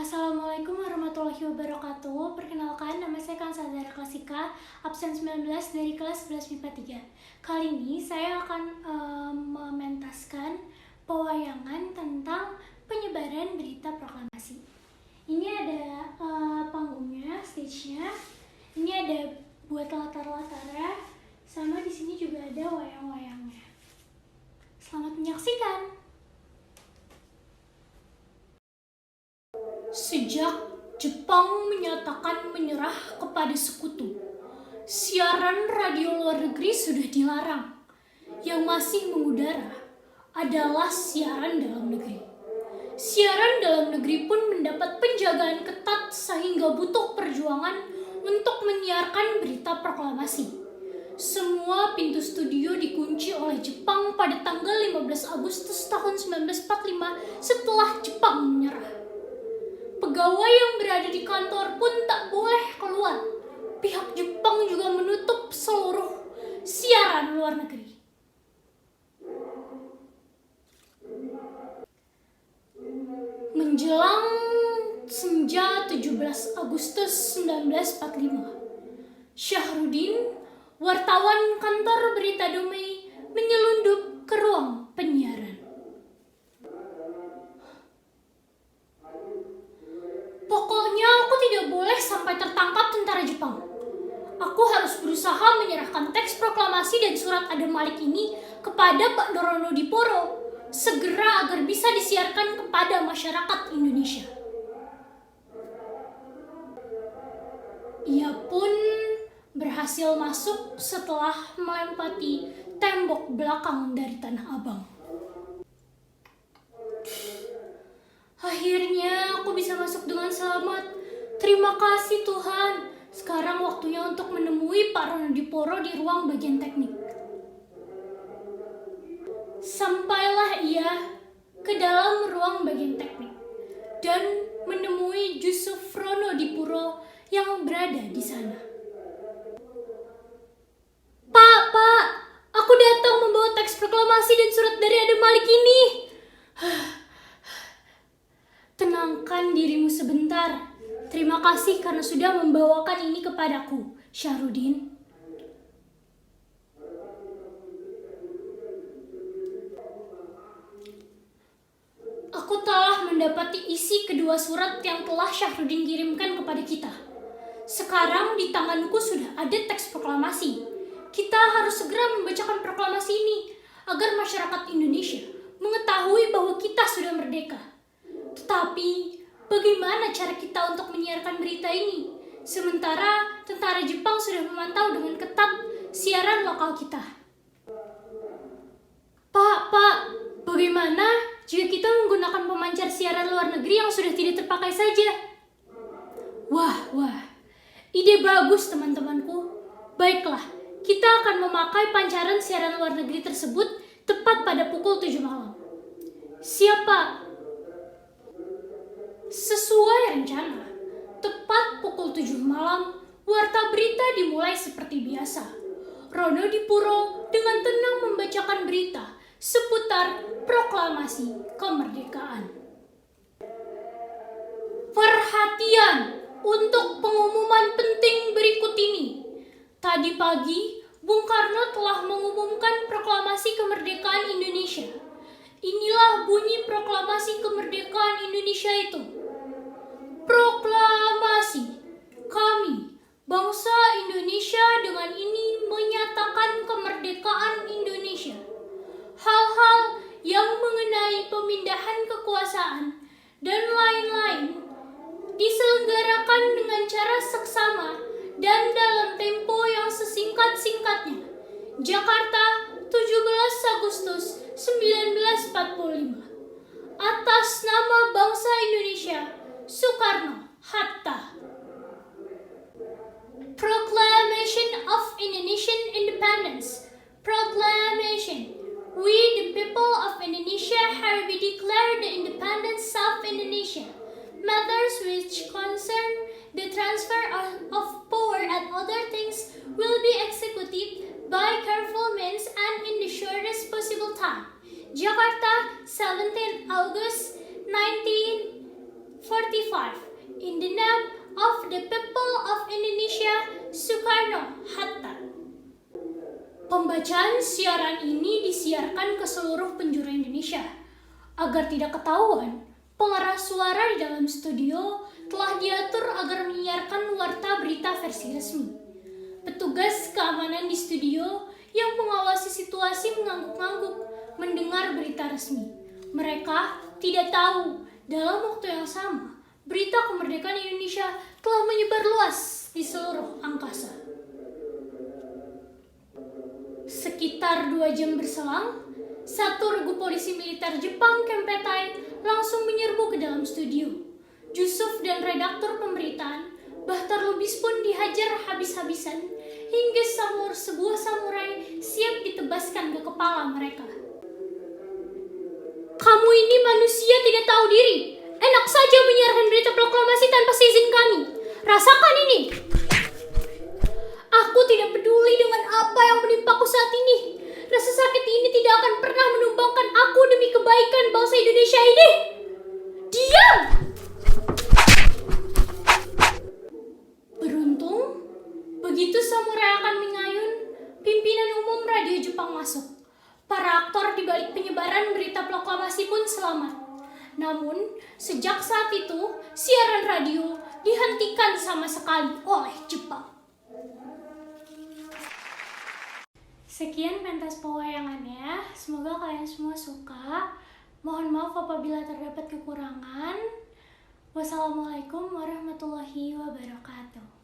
Assalamualaikum warahmatullahi wabarakatuh. Perkenalkan, nama saya Kansadara Klasika, absen 19 dari kelas 11 MIPA 3. Kali ini saya akan mementaskan pewayangan tentang penyebaran berita proklamasi. Ini ada panggungnya, stage-nya. Ini ada buat latar-latarnya, sama di sini juga ada wayang-wayangnya. Selamat menyaksikan. Sejak Jepang menyatakan menyerah kepada sekutu, siaran radio luar negeri sudah dilarang. Yang masih mengudara adalah siaran dalam negeri. Siaran dalam negeri pun mendapat penjagaan ketat sehingga butuh perjuangan untuk menyiarkan berita proklamasi. Semua pintu studio dikunci oleh Jepang pada tanggal 15 Agustus tahun 1945 setelah Jepang menyerah. Pegawai yang berada di kantor pun tak boleh keluar. Pihak Jepang juga menutup seluruh siaran luar negeri. Menjelang senja 17 Agustus 1945, Syahrudin, wartawan kantor Berita Damai, menyelundup ke ruang penyiaran. Pokoknya aku tidak boleh sampai tertangkap tentara Jepang. Aku harus berusaha menyerahkan teks proklamasi dan surat Adam Malik ini kepada Pak Dorono Diporo segera agar bisa disiarkan kepada masyarakat Indonesia. Ia pun berhasil masuk setelah melewati tembok belakang dari Tanah Abang. Akhirnya aku bisa masuk dengan selamat. Terima kasih Tuhan. Sekarang waktunya untuk menemui Pak Rono Diporo di ruang bagian teknik. Sampailah ia ke dalam ruang bagian teknik dan menemui Yusuf Rono Diporo yang berada di sana. Pak, aku datang membawa teks proklamasi dan surat dari Adam Malik ini. Tenangkan dirimu sebentar. Terima kasih karena sudah membawakan ini kepadaku, Syahrudin. Aku telah mendapati isi kedua surat yang telah Syahrudin kirimkan kepada kita. Sekarang di tanganku sudah ada teks proklamasi. Kita harus segera membacakan proklamasi ini agar masyarakat Indonesia mengetahui bahwa kita sudah merdeka. Tetapi, bagaimana cara kita untuk menyiarkan berita ini? Sementara tentara Jepang sudah memantau dengan ketat siaran lokal kita. Pak, bagaimana jika kita menggunakan pemancar siaran luar negeri yang sudah tidak terpakai saja? Wah, ide bagus teman-temanku. Baiklah, kita akan memakai pancaran siaran luar negeri tersebut tepat pada pukul 7 malam. Siapa? Sesuai rencana, tepat pukul 7 malam, warta berita dimulai seperti biasa. Rono Dipuro dengan tenang membacakan berita seputar proklamasi kemerdekaan. Perhatian untuk pengumuman penting berikut ini. Tadi pagi, Bung Karno telah mengumumkan proklamasi kemerdekaan Indonesia. Inilah bunyi proklamasi kemerdekaan Indonesia itu. Proklamasi. Kami, bangsa Indonesia dengan ini menyatakan kemerdekaan Indonesia. Hal-hal yang mengenai pemindahan kekuasaan dan lain-lain diselenggarakan dengan cara seksama dan dalam tempo yang sesingkat-singkatnya. Jakarta, 17 Agustus 1945. Atas nama bangsa Indonesia, Soekarno-Hatta. Proclamation of Indonesian Independence. Proclamation. We, the people of Indonesia, hereby declare the independence of Indonesia. Matters which concern the transfer of power and other things will be executed by careful means and in the shortest possible time. Jakarta, 17 August 19 45. In the name of the people of Indonesia, Soekarno-Hatta. Pembacaan siaran ini disiarkan ke seluruh penjuru Indonesia. Agar tidak ketahuan, pengeras suara di dalam studio telah diatur agar menyiarkan warta berita versi resmi. Petugas keamanan di studio yang mengawasi situasi mengangguk-angguk mendengar berita resmi. Mereka tidak tahu dalam waktu yang sama, berita kemerdekaan Indonesia telah menyebar luas di seluruh angkasa. Sekitar 2 jam berselang, satu regu polisi militer Jepang Kempeitai langsung menyerbu ke dalam studio. Jusuf dan redaktur pemberitaan, bahkan Lubis pun dihajar habis-habisan hingga sebuah samurai siap ditebaskan ke kepala mereka. Kamu ini manusia tidak tahu diri. Enak saja menyiarkan berita proklamasi tanpa seizin kami. Rasakan ini. Aku tidak peduli dengan apa yang menimpaku saat ini. Rasa sakit ini tidak akan pernah menumbangkan aku demi kebaikan bangsa Indonesia ini. Diam! Beruntung, begitu samurai akan mengayun, pimpinan umum radio Jepang masuk. Para aktor di balik penyebaran berita proklamasi pun selamat. Namun, sejak saat itu, siaran radio dihentikan sama sekali oleh Jepang. Sekian pentas pewayangannya, semoga kalian semua suka. Mohon maaf apabila terdapat kekurangan. Wassalamualaikum warahmatullahi wabarakatuh.